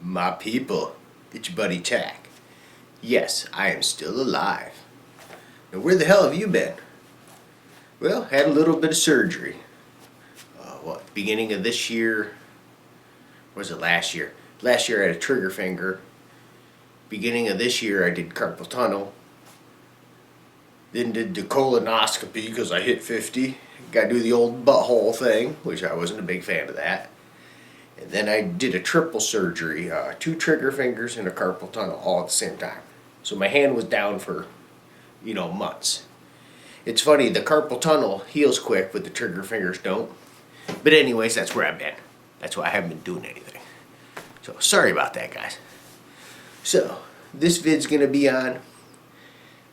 My people, it's your buddy Tack. Yes, I am still alive. Now, where the hell have you been? Well, had a little bit of surgery. Beginning of this year? Was it last year? Last year I had a trigger finger. Beginning of this year I did carpal tunnel. Then did the colonoscopy because I hit 50. Got to do the old butthole thing, which I wasn't a big fan of that. And then I did a triple surgery, 2 trigger fingers and a carpal tunnel all at the same time. So my hand was down for, months. It's funny, the carpal tunnel heals quick, but the trigger fingers don't. But anyways, that's where I've been. That's why I haven't been doing anything. So sorry about that, guys. So this vid's gonna be on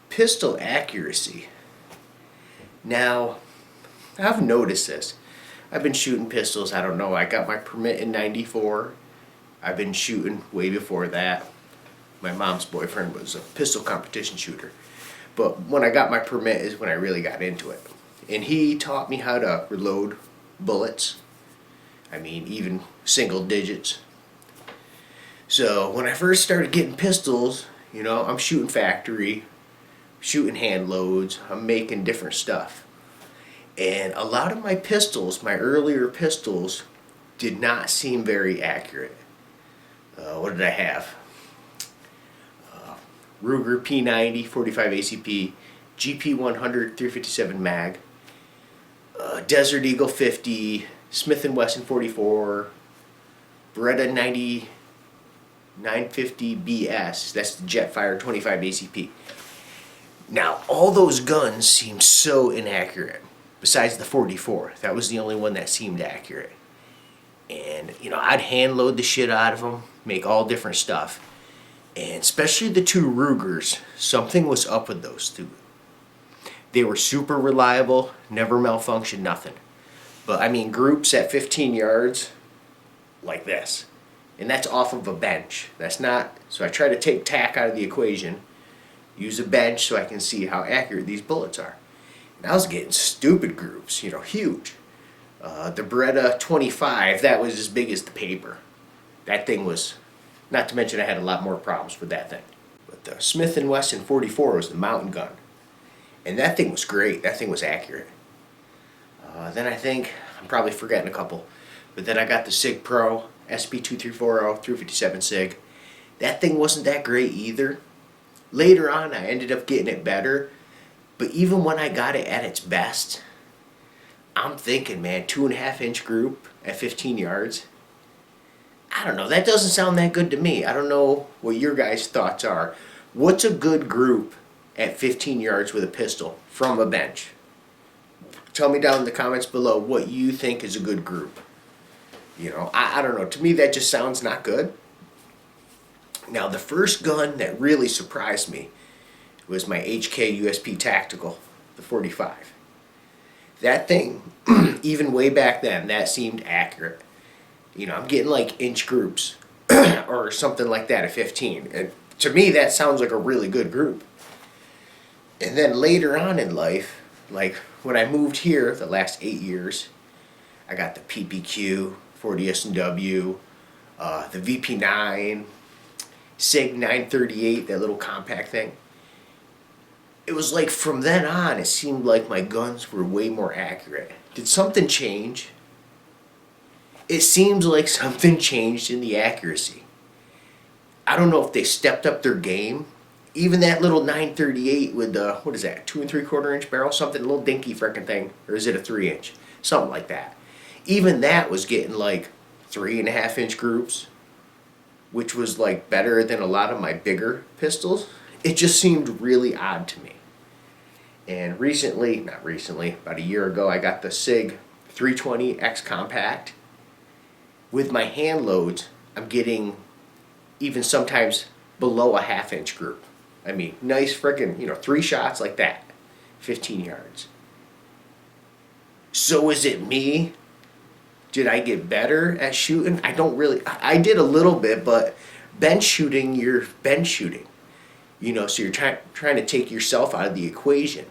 pistol accuracy. Now, I've noticed this. I've been shooting pistols, I don't know, I got my permit in '94. I've been shooting way before that. My mom's boyfriend was a pistol competition shooter. But when I got my permit is when I really got into it. And he taught me how to reload bullets. I mean, even single digits. So when I first started getting pistols, I'm shooting factory, shooting hand loads, I'm making different stuff. And a lot of my pistols, my earlier pistols, did not seem very accurate. What did I have? Ruger P90, 45 ACP, GP100, 357 mag, Desert Eagle 50, Smith & Wesson 44, Beretta 90, 950 BS, that's the Jetfire 25 ACP. Now, all those guns seem so inaccurate, besides the 44. That was the only one that seemed accurate. And, I'd hand load the shit out of them, make all different stuff. And especially the 2 Rugers, something was up with those 2. They were super reliable, never malfunctioned, nothing. But I mean, groups at 15 yards, like this. And that's off of a bench. That's not, so I try to take tack out of the equation, use a bench so I can see how accurate these bullets are. And I was getting stupid groups, huge. The Beretta 25, that was as big as the paper. That thing was, not to mention I had a lot more problems with that thing. But the Smith & Wesson 44 was the mountain gun. And that thing was great. That thing was accurate. Then I think, I'm probably forgetting a couple, but then I got the SIG Pro SP2340 357 SIG. That thing wasn't that great either. Later on I ended up getting it better, but even when I got it at its best, I'm thinking, man, 2.5 inch group at 15 yards. I don't know, that doesn't sound that good to me. I don't know what your guys' thoughts are. What's a good group at 15 yards with a pistol from a bench? Tell me down in the comments below what you think is a good group. I don't know. To me, that just sounds not good. Now, the first gun that really surprised me was my HK USP Tactical, the 45. That thing, even way back then, that seemed accurate. I'm getting like inch groups or something like that at 15. And to me, that sounds like a really good group. And then later on in life, like when I moved here the last 8 years, I got the PPQ, 40 S&W, the VP9, SIG 938, that little compact thing. It was like from then on, it seemed like my guns were way more accurate. Did something change? It seems like something changed in the accuracy. I don't know if they stepped up their game. Even that little 938 with the, what is that, 2 3/4 inch barrel? Something, a little dinky frickin' thing. Or is it a 3 inch? Something like that. Even that was getting like 3.5 inch groups, which was like better than a lot of my bigger pistols. It just seemed really odd to me. And not recently, about a year ago, I got the SIG 320 X Compact. With my hand loads, I'm getting even sometimes below a 1/2 inch group. I mean, nice frickin', 3 shots like that, 15 yards. So is it me? Did I get better at shooting? I did a little bit, but bench shooting, you're bench shooting. So you're trying to take yourself out of the equation.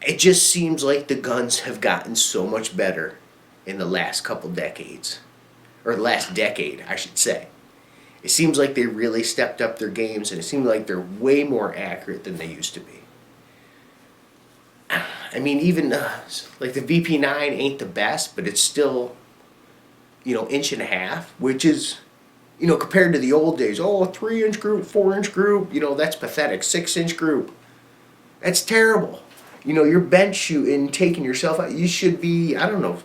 It just seems like the guns have gotten so much better in the last couple decades. or the last decade, I should say. It seems like they really stepped up their games, and it seems like they're way more accurate than they used to be. I mean, even like the VP9 ain't the best, but it's still, inch and a half, which is, compared to the old days. Oh, 3-inch group, 4-inch group, that's pathetic. 6-inch group, that's terrible. You're bench shooting, taking yourself out. You should be, I don't know.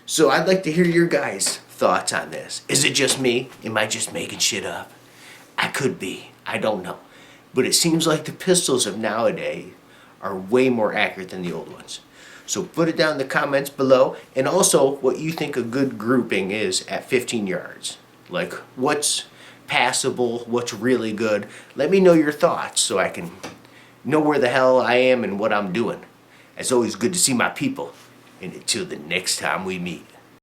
So I'd like to hear your guys' thoughts on this. Is it just me? Am I just making shit up? I could be. I don't know. But it seems like the pistols of nowadays are way more accurate than the old ones. So put it down in the comments below, and also what you think a good grouping is at 15 yards. Like, what's passable, what's really good. Let me know your thoughts so I can know where the hell I am and what I'm doing. It's always good to see my people. And until the next time we meet.